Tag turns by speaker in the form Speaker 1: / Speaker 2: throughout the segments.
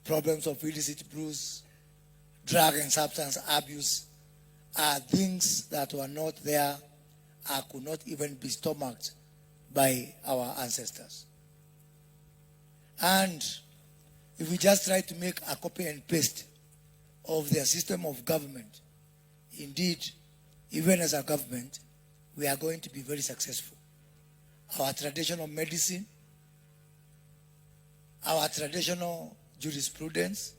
Speaker 1: problems of illicit brews, drug and substance abuse are things that were not there, could not even be stomached by our ancestors. And if we just try to make a copy and paste of their system of government, indeed, even as a government, we are going to be very successful. Our traditional medicine, our traditional jurisprudence,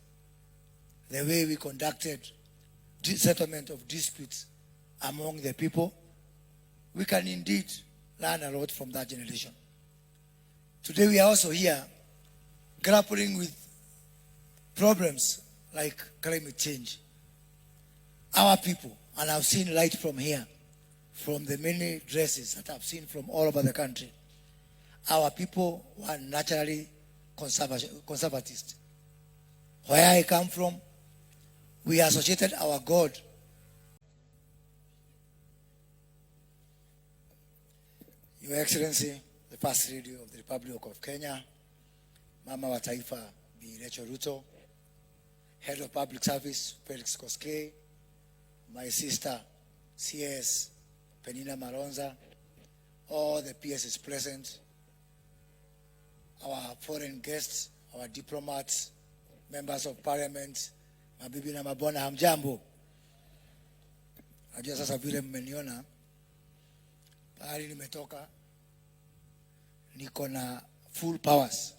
Speaker 1: the way we conducted settlement of disputes among the people, we can indeed learn a lot from that generation. Today we are also here grappling with problems like climate change. Our people, and I've seen light from here, from the many dresses that I've seen from all over the country, our people were naturally conservatist. Where I come from, we associated our God. Your Excellency, the First Lady of the Republic of Kenya, Mama wa Taifa Bi Ruto, Head of Public Service Felix Koskei, my sister CS Penina Maronza, all the PSs present, our foreign guests, our diplomats, members of parliament, mabibi na mabwana, hamjambo. Najua sasa vile mmeniona pahali nimetoka, niko na full powers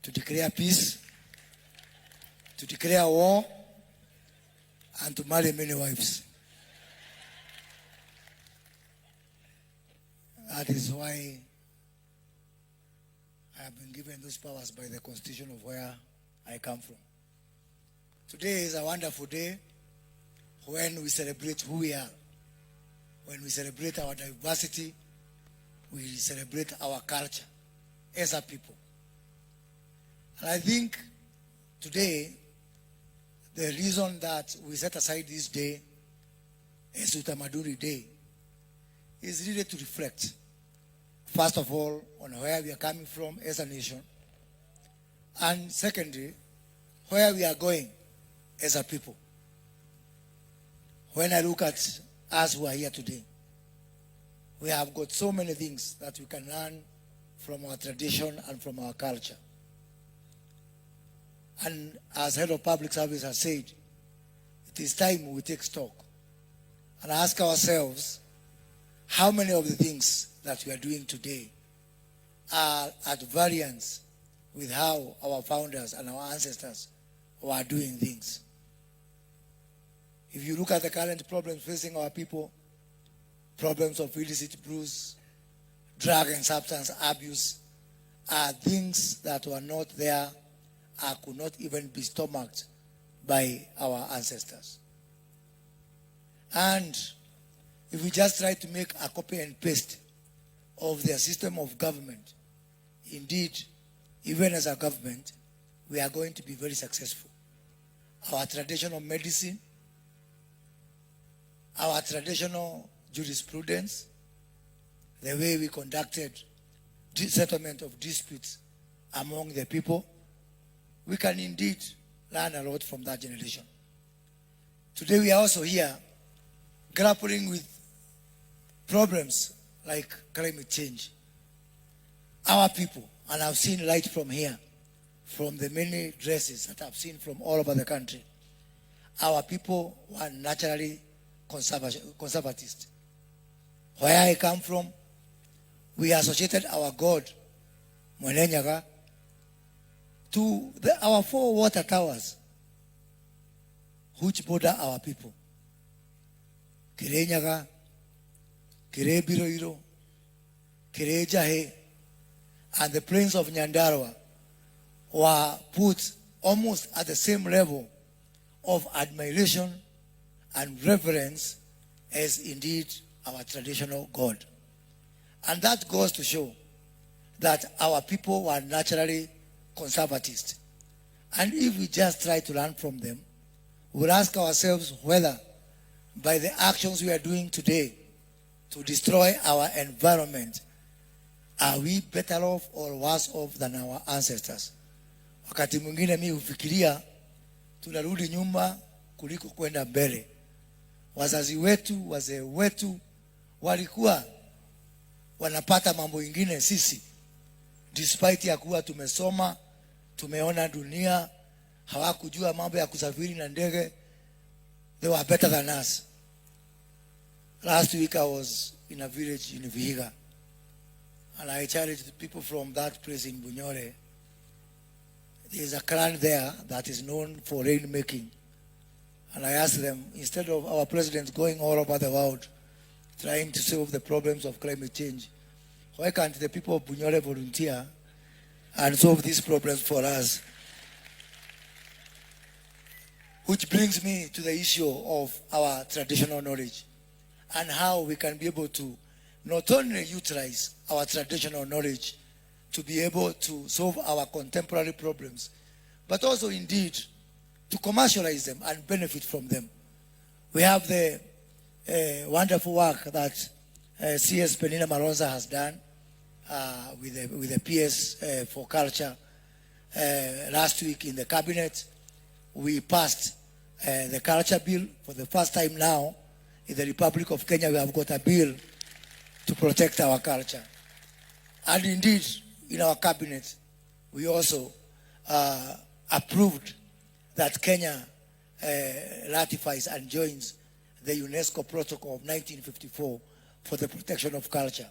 Speaker 1: to declare peace, to declare war, and to marry many wives. That is why I have been given those powers by the constitution of where I come from. Today is a wonderful day when we celebrate who we are. When we celebrate our diversity, we celebrate our culture as a people. And I think today, the reason that we set aside this day as Utamaduni Day is really to reflect, first of all, on where we are coming from as a nation, and secondly, where we are going as a people. When I look at us who are here today, we have got so many things that we can learn from our tradition and from our culture. And as Head of Public Service has said, it is time we take stock and ask ourselves how many of the things that we are doing today are at variance with how our founders and our ancestors were doing things. If you look at the current problems facing our people, problems of illicit brews, drug and substance abuse, are things that were not there, could not even be stomached by our ancestors. And if we just try to make a copy and paste of their system of government, indeed, even as a government, we are going to be very successful. Our traditional medicine, our traditional jurisprudence, the way we conducted settlement of disputes among the people, we can indeed learn a lot from that generation. Today we are also here grappling with problems like climate change. Our people, and I've seen light from here, from the many dresses that I've seen from all over the country, our people were naturally conservatist. Where I come from, we associated our God, Mwanenyaga, to our 4 water towers, which border our people. Kirenyaga, Kirebiroiro, Kirejahe, and the plains of Nyandarua were put almost at the same level of admiration and reverence as indeed our traditional God. And that goes to show that our people were naturally conservatist. And if we just try to learn from them, we'll ask ourselves whether by the actions we are doing today to destroy our environment, are we better off or worse off than our ancestors? wakati mwingine mimi hufikiria tunarudi nyuma kuliko kwenda mbele. Wazazi wetu, wazee wetu walikuwa wanapata mambo mengine sisi, despite ya kuwa tumesoma, tumeona dunia, hawakujua mambo ya kusafiri na ndege. They were better than us. Last week I was in a village in Vihiga, and I challenged the people from that place in Bunyore. There is a clan there that is known for rain making. And I asked them, instead of our president going all over the world trying to solve the problems of climate change, why can't the people of Bunyore volunteer and solve these problems for us? Which brings me to the issue of our traditional knowledge and how we can be able to not only utilize our traditional knowledge to be able to solve our contemporary problems, but also indeed to commercialize them and benefit from them. We have the wonderful work that CS Penina Malonza has done with the PS for culture. Last week in the cabinet, we passed the culture bill. For the first time now in the Republic of Kenya, we have got a bill to protect our culture. And indeed, in our cabinet, we also approved that Kenya ratifies and joins the UNESCO Protocol of 1954 for the protection of culture.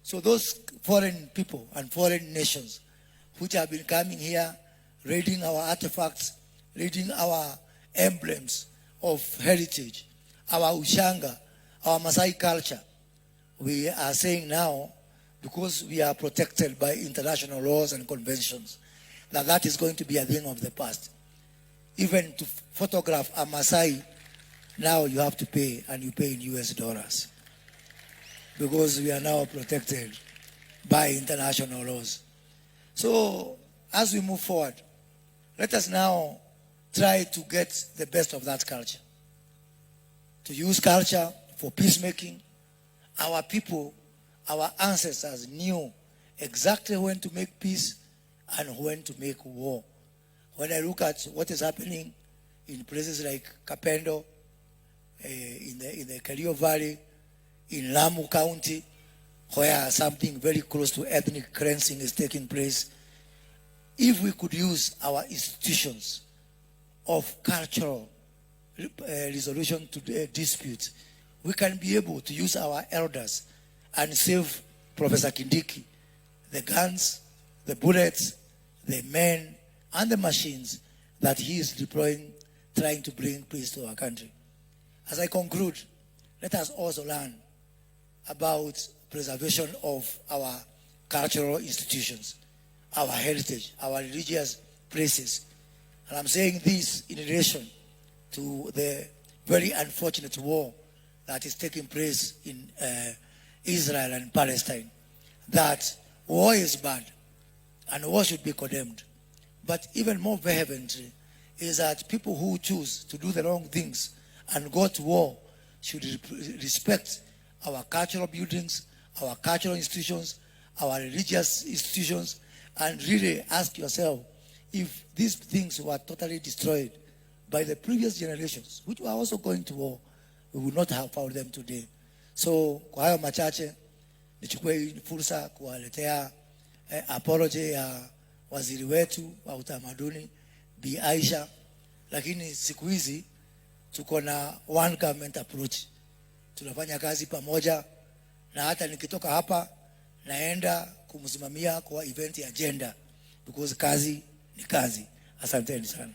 Speaker 1: So those foreign people and foreign nations which have been coming here, raiding our artifacts, raiding our emblems of heritage, our ushanga, our Maasai culture, we are saying now, because we are protected by international laws and conventions, that is going to be a thing of the past. Even to photograph a Maasai, now you have to pay, and you pay in US dollars. Because we are now protected by international laws. So, as we move forward, let us now try to get the best of that culture. To use culture for peacemaking. Our people, our ancestors knew exactly when to make peace and when to make war. When I look at what is happening in places like Kapendo, in the Kerio Valley, in Lamu County, where something very close to ethnic cleansing is taking place, if we could use our institutions of cultural resolution to disputes, we can be able to use our elders and save Professor Kindiki the guns, the bullets, the men, and the machines that he is deploying, trying to bring peace to our country. As I conclude, let us also learn about preservation of our cultural institutions, our heritage, our religious places. And I'm saying this in relation to the very unfortunate war that is taking place in Israel and Palestine. That war is bad and war should be condemned. But even more vehemently is that people who choose to do the wrong things and go to war should respect our cultural buildings, our cultural institutions, our religious institutions, and really ask yourself if these things were totally destroyed by the previous generations, which were also going to war, we would not have found them today. So, kwa hayo machache, nichukue fursa kuwaletea apology ya waziri wetu wa utamaduni Bi Aisha, lakini siku hizi tuko na one government approach. Tunafanya kazi pamoja, na hata nikitoka hapa naenda kumsimamia kwa event ya agenda, because kazi ni kazi. Asanteni sana.